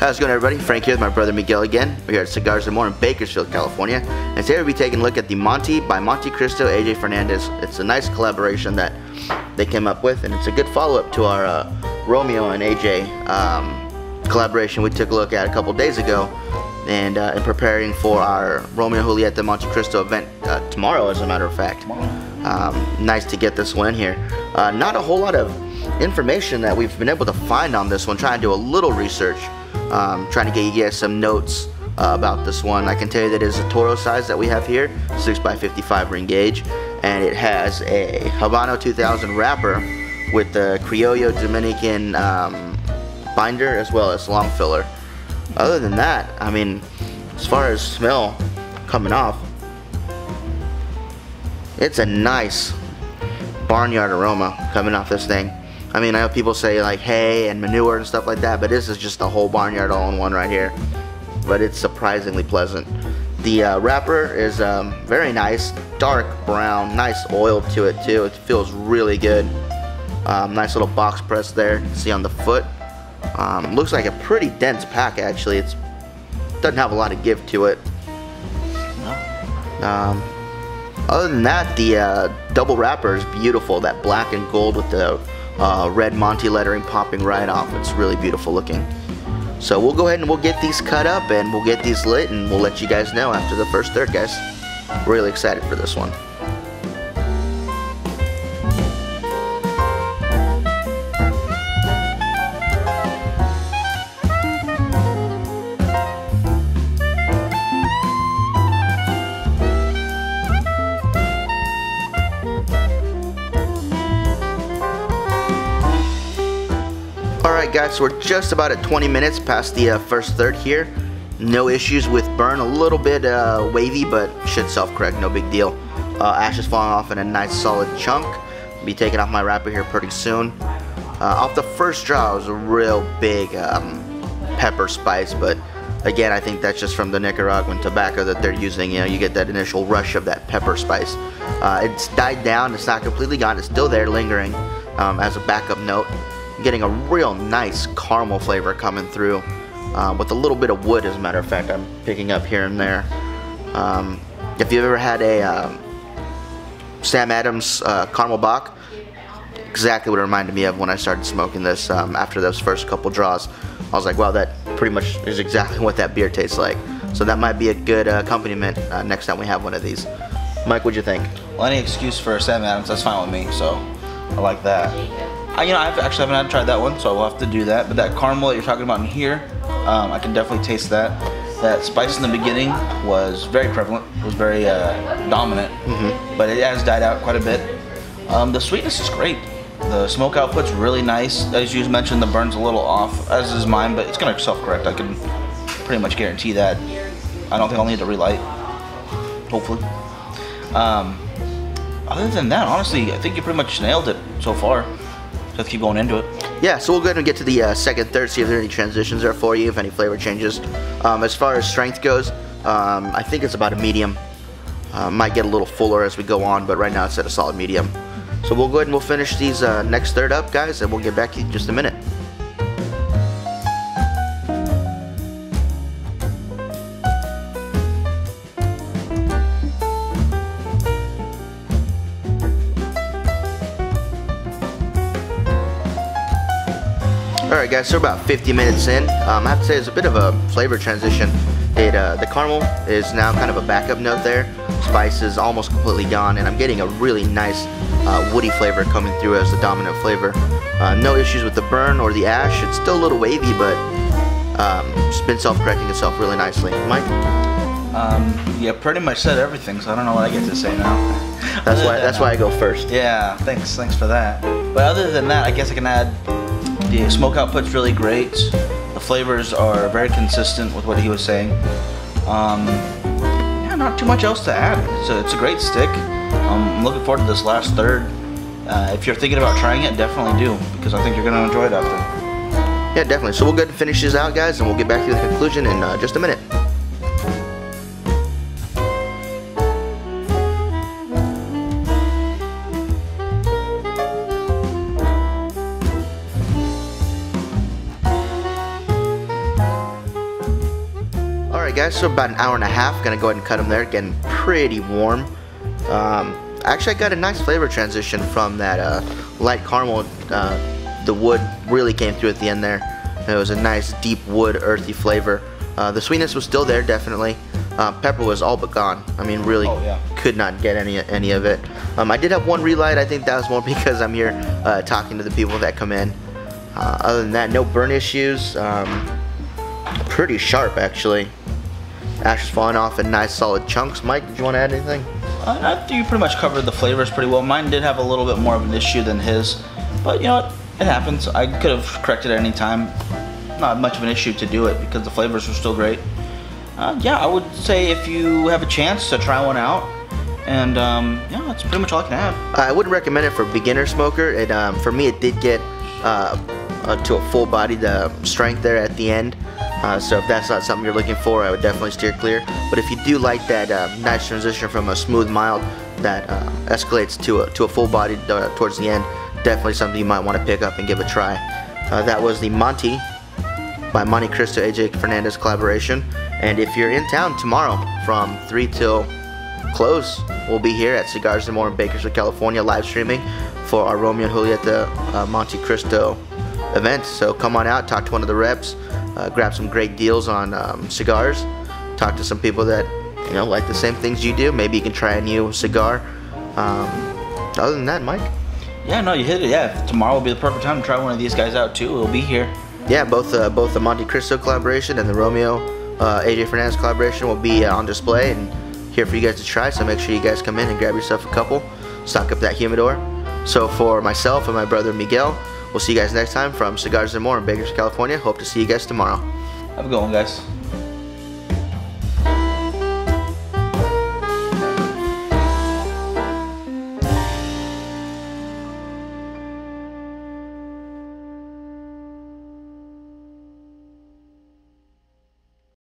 How's it going, everybody? Frank here with my brother Miguel again. We're here at Cigars and More in Bakersfield, California. And today we'll be taking a look at the Monte by Montecristo AJ Fernandez. It's a nice collaboration that they came up with, and it's a good follow-up to our Romeo and AJ collaboration we took a look at a couple days ago. And in preparing for our Romeo Julieta Montecristo event tomorrow, as a matter of fact. Nice to get this one in here. Not a whole lot of information that we've been able to find on this one. Trying to do a little research. Trying to get you guys some notes about this one. I can tell you that it is a Toro size that we have here, 6x55 ring gauge, and it has a Habano 2000 wrapper with the Criollo Dominican binder as well as long filler. Other than that, I mean, as far as smell coming off, it's a nice barnyard aroma coming off this thing. I mean, I know people say like hay and manure and stuff like that, but this is just a whole barnyard all in one right here. But it's surprisingly pleasant. The wrapper is very nice, dark brown, nice oil to it too. It feels really good. Nice little box press there. You can see on the foot. Looks like a pretty dense pack actually. It doesn't have a lot of give to it. Other than that, the double wrapper is beautiful. That black and gold with the red Monte lettering popping right off. It's really beautiful looking. So we'll go ahead and we'll get these cut up and we'll get these lit, and we'll let you guys know after the first third, guys. Really excited for this one. Alright guys, so we're just about at 20 minutes past the first third here. No issues with burn, a little bit wavy, but should self-correct, no big deal. Ash is falling off in a nice solid chunk. I'll be taking off my wrapper here pretty soon. Off the first draw, it was a real big pepper spice, but again, I think that's just from the Nicaraguan tobacco that they're using. You know, you get that initial rush of that pepper spice. It's died down, it's not completely gone, it's still there lingering as a backup note. Getting a real nice caramel flavor coming through with a little bit of wood, as a matter of fact, I'm picking up here and there. If you've ever had a Sam Adams caramel Bock, exactly what it reminded me of when I started smoking this after those first couple draws. I was like, wow, that pretty much is exactly what that beer tastes like. So that might be a good accompaniment next time we have one of these. Mike, what'd you think? Well, any excuse for Sam Adams, that's fine with me, so I like that. You know, I actually haven't had to try that one, so we'll have to do that. But that caramel that you're talking about in here, I can definitely taste that. That spice in the beginning was very prevalent. It was very dominant, but it has died out quite a bit. The sweetness is great. The smoke output's really nice. As you mentioned, the burn's a little off, as is mine, but it's gonna self-correct. I can pretty much guarantee that. I don't think I'll need to relight, hopefully. Other than that, honestly, I think you pretty much nailed it so far. Let's keep going into it. Yeah, so we'll go ahead and get to the second third, see if there are any transitions there for you, if any flavor changes. As far as strength goes, I think it's about a medium. Might get a little fuller as we go on, but right now it's at a solid medium. So we'll go ahead and we'll finish these next third up, guys, and we'll get back to you in just a minute. Alright guys, so about 50 minutes in. I have to say it's a bit of a flavor transition. The caramel is now kind of a backup note there. Spice is almost completely gone, and I'm getting a really nice woody flavor coming through as the dominant flavor. No issues with the burn or the ash. It's still a little wavy, but it's been self-correcting itself really nicely. Mike? You pretty much said everything, so I don't know what I get to say now. That's why I go first. Yeah, thanks for that. But other than that, I guess I can add the smoke output's really great. The flavors are very consistent with what he was saying. Yeah, not too much else to add. It's a great stick. I'm looking forward to this last third. If you're thinking about trying it, definitely do, because I think you're going to enjoy it after. Yeah, definitely. So we'll go ahead and finish this out, guys, and we'll get back to the conclusion in just a minute. guys, so about an hour and a half. Gonna go ahead and cut them there. Getting pretty warm. Actually, I got a nice flavor transition from that light caramel. The wood really came through at the end there. It was a nice deep wood, earthy flavor. The sweetness was still there, definitely. Pepper was all but gone. I mean, really could not get any of it. I did have one relight. I think that was more because I'm here talking to the people that come in. Other than that, no burn issues. Pretty sharp, actually. Ash is falling off in nice solid chunks. Mike, did you want to add anything? I think you pretty much covered the flavors pretty well. Mine did have a little bit more of an issue than his, but you know what? It happens. I could have corrected it any time. Not much of an issue to do it because the flavors were still great. Yeah, I would say if you have a chance to try one out, and yeah, that's pretty much all I can add. I wouldn't recommend it for beginner smoker. For me, it did get to a full-bodied strength there at the end. So if that's not something you're looking for, I would definitely steer clear. But if you do like that nice transition from a smooth mild that escalates to a full-bodied towards the end, definitely something you might want to pick up and give a try. That was the Monte by Montecristo AJ Fernandez collaboration. And if you're in town tomorrow from 3 till close, we'll be here at Cigars and More in Bakersfield, California, live streaming for our Romeo and Julieta Montecristo event. So come on out, talk to one of the reps, grab some great deals on cigars, talk to some people that like the same things you do. Maybe you can try a new cigar. Other than that, Mike? Yeah, no, you hit it. Yeah, tomorrow will be the perfect time to try one of these guys out too. We'll be here. Yeah, both the Montecristo collaboration and the Romeo AJ Fernandez collaboration will be on display and here for you guys to try. So make sure you guys come in and grab yourself a couple, stock up that humidor. So for myself and my brother Miguel, we'll see you guys next time from Cigars and More in Bakersfield, California. Hope to see you guys tomorrow. Have a good one, guys.